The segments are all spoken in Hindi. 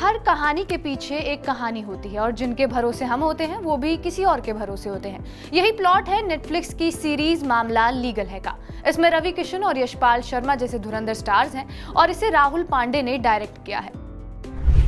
हर कहानी के पीछे एक कहानी होती है और जिनके भरोसे हम होते हैं वो भी किसी और के भरोसे होते हैं। यही प्लॉट है नेटफ्लिक्स की सीरीज मामला लीगल है का। इसमें रवि किशन और यशपाल शर्मा जैसे धुरंधर स्टार्स हैं और इसे राहुल पांडे ने डायरेक्ट किया है।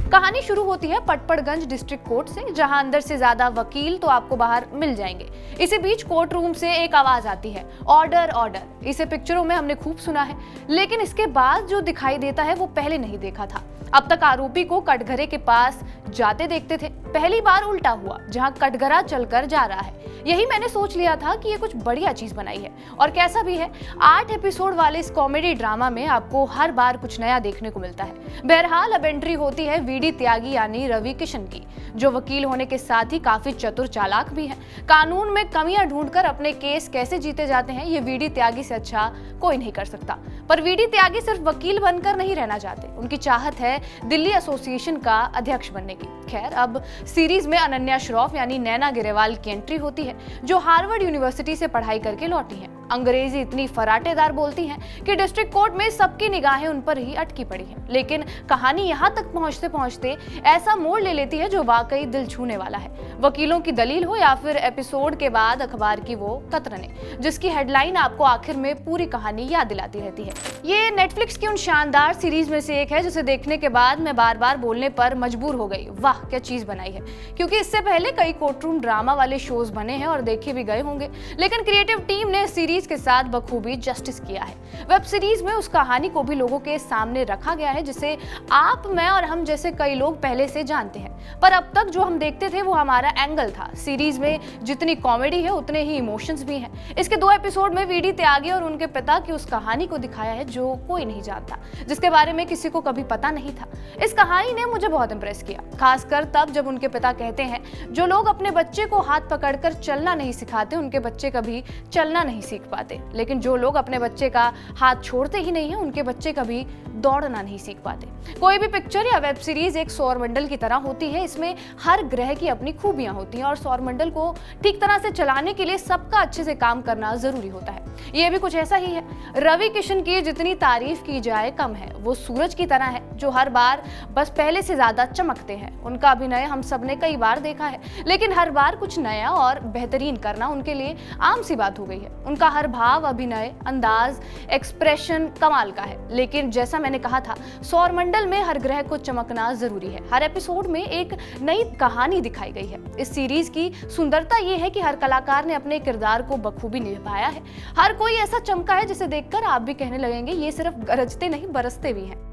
कहानी शुरू होती है पटपड़गंज डिस्ट्रिक्ट कोर्ट से, जहां अंदर से ज्यादा वकील तो आपको बाहर मिल जाएंगे। इसी बीच कोर्ट रूम से एक आवाज आती है, ऑर्डर ऑर्डर। इसे पिक्चरों में हमने खूब सुना है, लेकिन इसके बाद जो दिखाई देता है वो पहले नहीं देखा था। अब तक आरोपी को कटघरे के पास जाते देखते थे, पहली बार उल्टा हुआ जहां कटघरा चलकर जा रहा है। यही मैंने सोच लिया था कि ये कुछ बढ़िया चीज बनाई है। और कैसा भी है, 8 एपिसोड वाले इस कॉमेडी ड्रामा में आपको हर बार कुछ नया देखने को मिलता है। बहरहाल अब एंट्री होती है वीडी त्यागी यानी रवि किशन की, जो वकील होने के साथ ही काफी चतुर चालाक भी हैं। कानून में कमियां ढूंढकर अपने केस कैसे जीते जाते हैं ये वीडी त्यागी से अच्छा कोई नहीं कर सकता। पर वीडी त्यागी सिर्फ वकील बनकर नहीं रहना चाहते, उनकी चाहत है दिल्ली एसोसिएशन का अध्यक्ष बनने की। खैर, अब सीरीज में अनन्या श्रॉफ यानी नैना गिरेवाल की एंट्री होती है, जो हार्वर्ड यूनिवर्सिटी से पढ़ाई करके लौटी हैं। अंग्रेजी इतनी फराटेदार बोलती हैं कि डिस्ट्रिक्ट कोर्ट में सबकी निगाहें उन पर ही अटकी पड़ी हैं। लेकिन कहानी यहाँ तक पहुँचते पहुँचते ऐसा मोड़ ले लेती है जो वाकई दिल छूने वाला है। वकीलों की दलील हो या फिर एपिसोड के बाद अखबार की वो कतरने, जिसकी हेडलाइन आपको आखिर में पूरी कहानी याद दिलाती रहती है। ये नेटफ्लिक्स की उन शानदार सीरीज में से एक है जिसे देखने के बाद मैं बार बार बोलने पर मजबूर हो गई, वाह क्या चीज बनाई है। क्योंकि इससे पहले कई कोर्टरूम ड्रामा वाले शोज बने हैं और देखे भी गए होंगे, लेकिन क्रिएटिव टीम ने सीरीज के साथ बखूबी जस्टिस किया है। वेब सीरीज में उस कहानी को भी लोगों के सामने रखा गया है जिसे आप, मैं और हम जैसे कई लोग पहले से जानते हैं। पर अब तक जो हम देखते थे वो हमारा एंगल था। सीरीज में जितनी कॉमेडी है उतने ही इमोशंस भी हैं। इसके 2 एपिसोड में वीडी त्यागी और उनके पिता की उस कहानी को दिखाया है जो कोई नहीं जानता, जिसके बारे में किसी को कभी पता नहीं था। इस कहानी ने मुझे बहुत इंप्रेस किया, खासकर तब जब उनके पिता कहते हैं जो लोग अपने बच्चे को हाथ पकड़कर चलना नहीं सिखाते उनके बच्चे कभी चलना नहीं सीख पाते, लेकिन जो लोग अपने बच्चे का हाथ छोड़ते ही नहीं है उनके बच्चे कभी दौड़ना नहीं सीख पाते। कोई भी पिक्चर या वेब सीरीज एक सौरमंडल की तरह होती है। इसमें हर ग्रह की अपनी खूबियां होती हैं और सौरमंडल को ठीक तरह से चलाने के लिए सबका अच्छे से काम करना जरूरी होता है। ये भी कुछ ऐसा ही है। रवि किशन की जितनी तारीफ की जाए कम है। वो सूरज की तरह है जो हर बार बस पहले से ज्यादा चमकते हैं। उनका अभिनय हम सबने कई बार देखा है, लेकिन हर बार कुछ नया और बेहतरीन करना उनके लिए आम सी बात हो गई है। उनका हर भाव, अभिनय, अंदाज, एक्सप्रेशन कमाल का है। लेकिन जैसा मैंने कहा था, सौरमंडल में हर ग्रह को चमकना जरूरी है। हर एपिसोड में एक नई कहानी दिखाई गई है। इस सीरीज की सुंदरता ये है कि हर कलाकार ने अपने किरदार को बखूबी निभाया है। हर कोई ऐसा चमका है जिसे देखकर आप भी कहने लगेंगे ये सिर्फ गरजते नहीं बरसते भी हैं।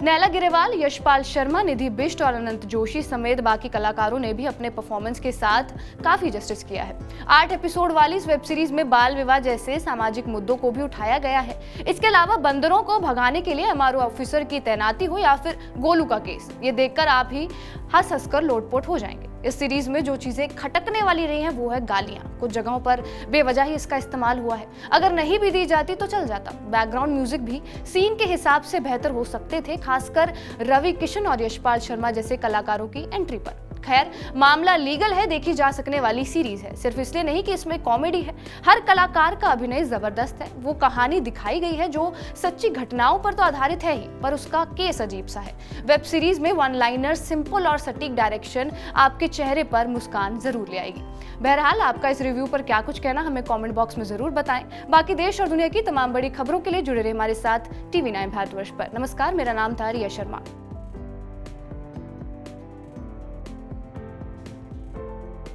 नैना गिरेवाल, यशपाल शर्मा, निधि बिष्ट और अनंत जोशी समेत बाकी कलाकारों ने भी अपने परफॉर्मेंस के साथ काफी जस्टिस किया है। 8 एपिसोड वाली इस वेब सीरीज में बाल विवाह जैसे सामाजिक मुद्दों को भी उठाया गया है। इसके अलावा बंदरों को भगाने के लिए एमआरओ ऑफिसर की तैनाती हो या फिर गोलू का केस, ये देखकर आप ही हंस हंसकर लोटपोट हो जाएंगे। इस सीरीज में जो चीजें खटकने वाली रही हैं वो है गालियां। कुछ जगहों पर बेवजह ही इसका इस्तेमाल हुआ है। अगर नहीं भी दी जाती तो चल जाता। बैकग्राउंड म्यूजिक भी सीन के हिसाब से बेहतर हो सकते थे, खासकर रवि किशन और यशपाल शर्मा जैसे कलाकारों की एंट्री पर। खैर, मामला लीगल है, देखी जा सकने वाली सीरीज है। सिर्फ इसलिए नहीं कि इसमें कॉमेडी है, हर कलाकार का अभिनय जबरदस्त है। वो कहानी दिखाई गई है जो सच्ची घटनाओं पर तो आधारित है ही, पर उसका केस अजीब सा है। वेब सीरीज में वन लाइनर, सिंपल और सटीक डायरेक्शन आपके चेहरे पर मुस्कान जरूर ले आएगी। बहरहाल, आपका इस रिव्यू पर क्या कुछ कहना हमें कमेंट बॉक्स में जरूर बताएं। बाकी देश और दुनिया की तमाम बड़ी खबरों के लिए जुड़े रहे हमारे साथ TV9 भारतवर्ष पर। नमस्कार, मेरा नाम था रिया शर्मा।